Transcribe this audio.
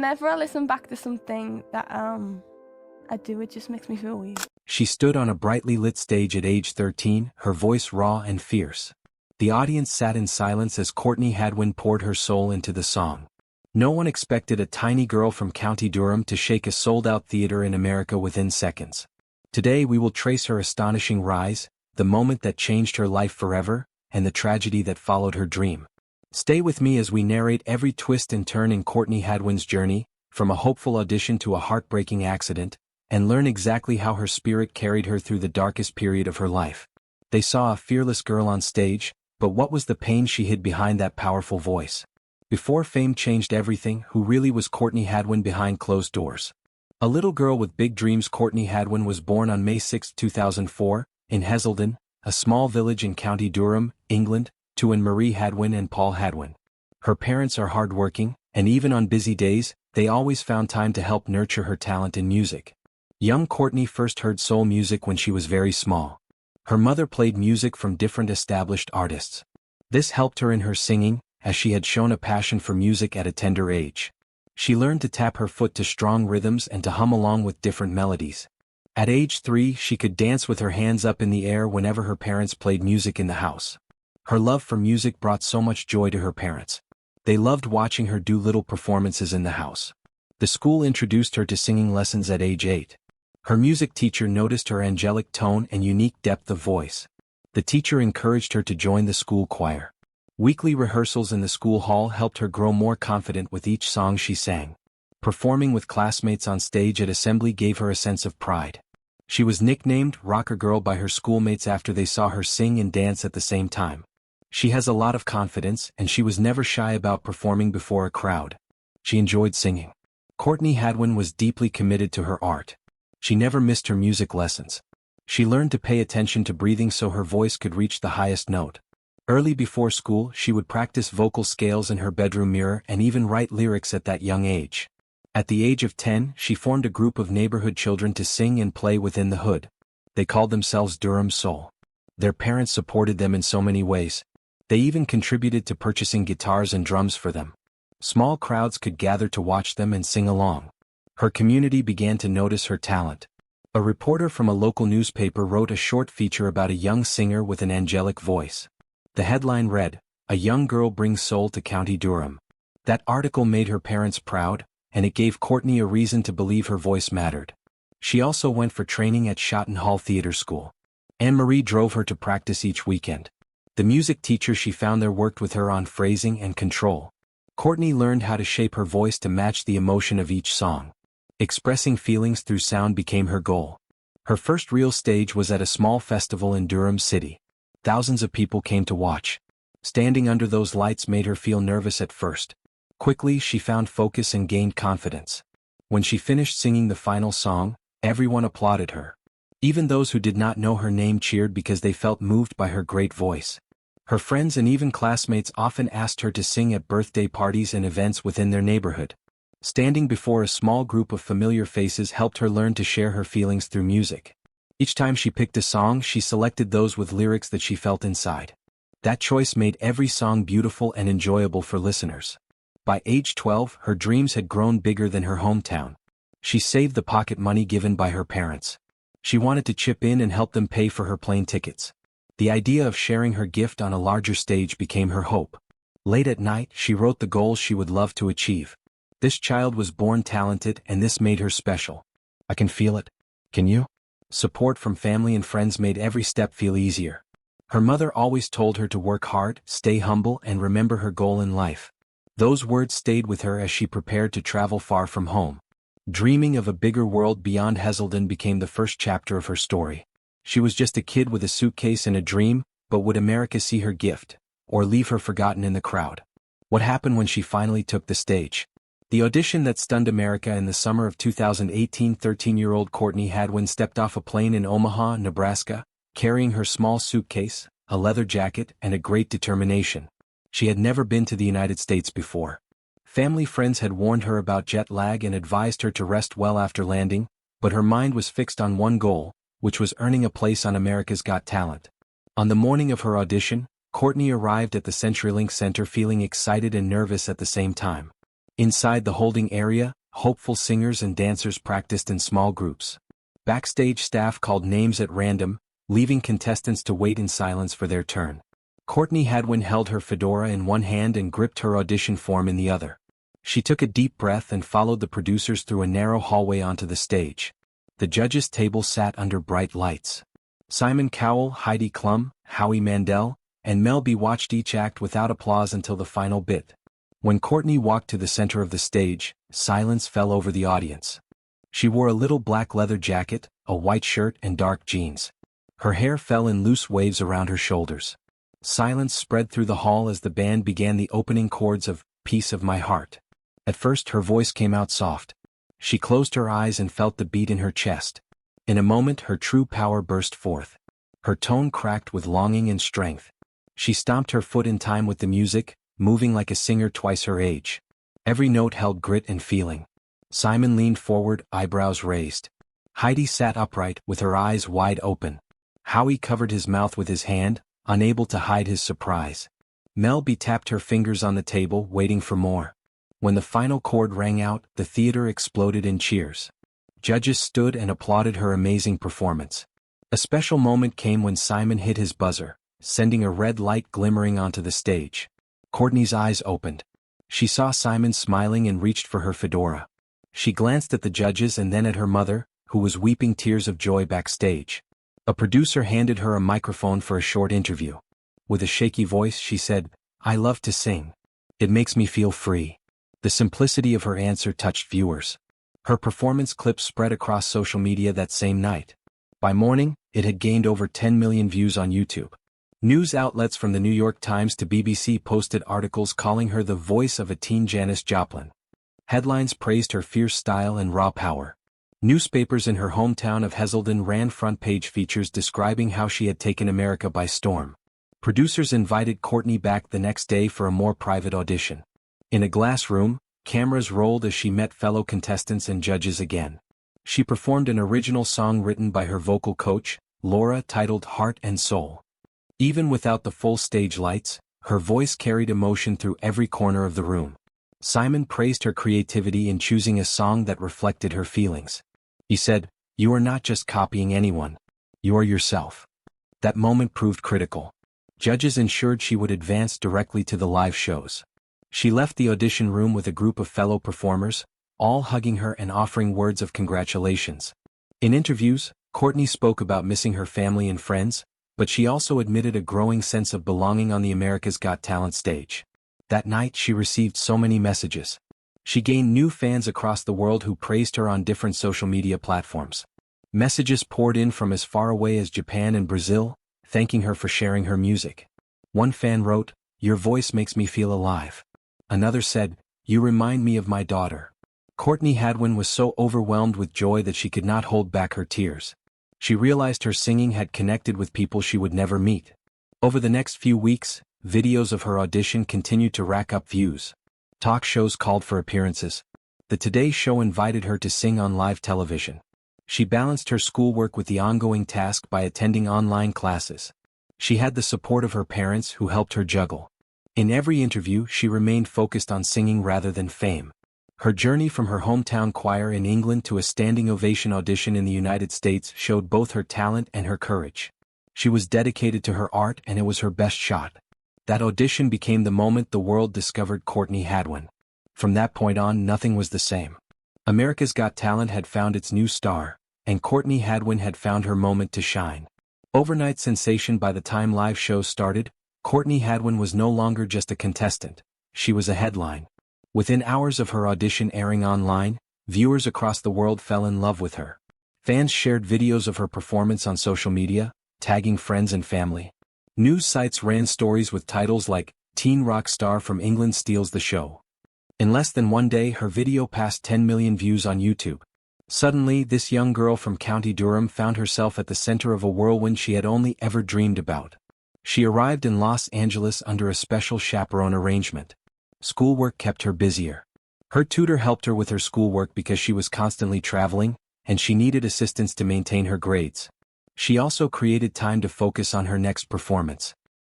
Whenever I listen back to something that I do, it just makes me feel weird. She stood on a brightly lit stage at age 13, her voice raw and fierce. The audience sat in silence as Courtney Hadwin poured her soul into the song. No one expected a tiny girl from County Durham to shake a sold-out theater in America within seconds. Today we will trace her astonishing rise, the moment that changed her life forever, and the tragedy that followed her dream. Stay with me as we narrate every twist and turn in Courtney Hadwin's journey, from a hopeful audition to a heartbreaking accident, and learn exactly how her spirit carried her through the darkest period of her life. They saw a fearless girl on stage, but what was the pain she hid behind that powerful voice? Before fame changed everything, who really was Courtney Hadwin behind closed doors? A little girl with big dreams, Courtney Hadwin was born on May 6, 2004, in Heselden, a small village in County Durham, England, to Anne-Marie Hadwin and Paul Hadwin. Her parents are hardworking, and even on busy days, they always found time to help nurture her talent in music. Young Courtney first heard soul music when she was very small. Her mother played music from different established artists. This helped her in her singing, as she had shown a passion for music at a tender age. She learned to tap her foot to strong rhythms and to hum along with different melodies. At age 3, she could dance with her hands up in the air whenever her parents played music in the house. Her love for music brought so much joy to her parents. They loved watching her do little performances in the house. The school introduced her to singing lessons at age 8. Her music teacher noticed her angelic tone and unique depth of voice. The teacher encouraged her to join the school choir. Weekly rehearsals in the school hall helped her grow more confident with each song she sang. Performing with classmates on stage at assembly gave her a sense of pride. She was nicknamed Rocker Girl by her schoolmates after they saw her sing and dance at the same time. She has a lot of confidence, and she was never shy about performing before a crowd. She enjoyed singing. Courtney Hadwin was deeply committed to her art. She never missed her music lessons. She learned to pay attention to breathing so her voice could reach the highest note. Early before school, she would practice vocal scales in her bedroom mirror and even write lyrics at that young age. At the age of 10, she formed a group of neighborhood children to sing and play within the hood. They called themselves Durham Soul. Their parents supported them in so many ways. They even contributed to purchasing guitars and drums for them. Small crowds could gather to watch them and sing along. Her community began to notice her talent. A reporter from a local newspaper wrote a short feature about a young singer with an angelic voice. The headline read, "A young girl brings soul to County Durham." That article made her parents proud, and it gave Courtney a reason to believe her voice mattered. She also went for training at Shotton Hall Theatre School. Anne-Marie drove her to practice each weekend. The music teacher she found there worked with her on phrasing and control. Courtney learned how to shape her voice to match the emotion of each song. Expressing feelings through sound became her goal. Her first real stage was at a small festival in Durham City. Thousands of people came to watch. Standing under those lights made her feel nervous at first. Quickly, she found focus and gained confidence. When she finished singing the final song, everyone applauded her. Even those who did not know her name cheered because they felt moved by her great voice. Her friends and even classmates often asked her to sing at birthday parties and events within their neighborhood. Standing before a small group of familiar faces helped her learn to share her feelings through music. Each time she picked a song, she selected those with lyrics that she felt inside. That choice made every song beautiful and enjoyable for listeners. By age 12, her dreams had grown bigger than her hometown. She saved the pocket money given by her parents. She wanted to chip in and help them pay for her plane tickets. The idea of sharing her gift on a larger stage became her hope. Late at night, she wrote the goals she would love to achieve. This child was born talented, and this made her special. I can feel it. Can you? Support from family and friends made every step feel easier. Her mother always told her to work hard, stay humble, and remember her goal in life. Those words stayed with her as she prepared to travel far from home. Dreaming of a bigger world beyond Heselden became the first chapter of her story. She was just a kid with a suitcase and a dream, but would America see her gift, or leave her forgotten in the crowd? What happened when she finally took the stage? The audition that stunned America in the summer of 2018, 13-year-old Courtney Hadwin stepped off a plane in Omaha, Nebraska, carrying her small suitcase, a leather jacket, and a great determination. She had never been to the United States before. Family friends had warned her about jet lag and advised her to rest well after landing, but her mind was fixed on one goal, which was earning a place on America's Got Talent. On the morning of her audition, Courtney arrived at the CenturyLink Center feeling excited and nervous at the same time. Inside the holding area, hopeful singers and dancers practiced in small groups. Backstage staff called names at random, leaving contestants to wait in silence for their turn. Courtney Hadwin held her fedora in one hand and gripped her audition form in the other. She took a deep breath and followed the producers through a narrow hallway onto the stage. The judges' table sat under bright lights. Simon Cowell, Heidi Klum, Howie Mandel, and Mel B watched each act without applause until the final bit. When Courtney walked to the center of the stage, silence fell over the audience. She wore a little black leather jacket, a white shirt and dark jeans. Her hair fell in loose waves around her shoulders. Silence spread through the hall as the band began the opening chords of Piece of My Heart. At first her voice came out soft. She closed her eyes and felt the beat in her chest. In a moment her true power burst forth. Her tone cracked with longing and strength. She stomped her foot in time with the music, moving like a singer twice her age. Every note held grit and feeling. Simon leaned forward, eyebrows raised. Heidi sat upright, with her eyes wide open. Howie covered his mouth with his hand, unable to hide his surprise. Mel B tapped her fingers on the table, waiting for more. When the final chord rang out, the theater exploded in cheers. Judges stood and applauded her amazing performance. A special moment came when Simon hit his buzzer, sending a red light glimmering onto the stage. Courtney's eyes opened. She saw Simon smiling and reached for her fedora. She glanced at the judges and then at her mother, who was weeping tears of joy backstage. A producer handed her a microphone for a short interview. With a shaky voice she said, "I love to sing. It makes me feel free." The simplicity of her answer touched viewers. Her performance clips spread across social media that same night. By morning, it had gained over 10 million views on YouTube. News outlets from the New York Times to BBC posted articles calling her the voice of a teen Janis Joplin. Headlines praised her fierce style and raw power. Newspapers in her hometown of Heselden ran front-page features describing how she had taken America by storm. Producers invited Courtney back the next day for a more private audition. In a glass room, cameras rolled as she met fellow contestants and judges again. She performed an original song written by her vocal coach, Laura, titled Heart and Soul. Even without the full stage lights, her voice carried emotion through every corner of the room. Simon praised her creativity in choosing a song that reflected her feelings. He said, "You are not just copying anyone. You are yourself." That moment proved critical. Judges ensured she would advance directly to the live shows. She left the audition room with a group of fellow performers, all hugging her and offering words of congratulations. In interviews, Courtney spoke about missing her family and friends, but she also admitted a growing sense of belonging on the America's Got Talent stage. That night she received so many messages. She gained new fans across the world who praised her on different social media platforms. Messages poured in from as far away as Japan and Brazil, thanking her for sharing her music. One fan wrote, "Your voice makes me feel alive." Another said, "You remind me of my daughter." Courtney Hadwin was so overwhelmed with joy that she could not hold back her tears. She realized her singing had connected with people she would never meet. Over the next few weeks, videos of her audition continued to rack up views. Talk shows called for appearances. The Today Show invited her to sing on live television. She balanced her schoolwork with the ongoing task by attending online classes. She had the support of her parents who helped her juggle. In every interview she remained focused on singing rather than fame. Her journey from her hometown choir in England to a standing ovation audition in the United States showed both her talent and her courage. She was dedicated to her art and it was her best shot. That audition became the moment the world discovered Courtney Hadwin. From that point on, nothing was the same. America's Got Talent had found its new star, and Courtney Hadwin had found her moment to shine. Overnight sensation by the time live shows started, Courtney Hadwin was no longer just a contestant. She was a headline. Within hours of her audition airing online, viewers across the world fell in love with her. Fans shared videos of her performance on social media, tagging friends and family. News sites ran stories with titles like, "Teen rock star from England steals the show." In less than one day her video passed 10 million views on YouTube. Suddenly this young girl from County Durham found herself at the center of a whirlwind she had only ever dreamed about. She arrived in Los Angeles under a special chaperone arrangement. Schoolwork kept her busier. Her tutor helped her with her schoolwork because she was constantly traveling, and she needed assistance to maintain her grades. She also created time to focus on her next performance.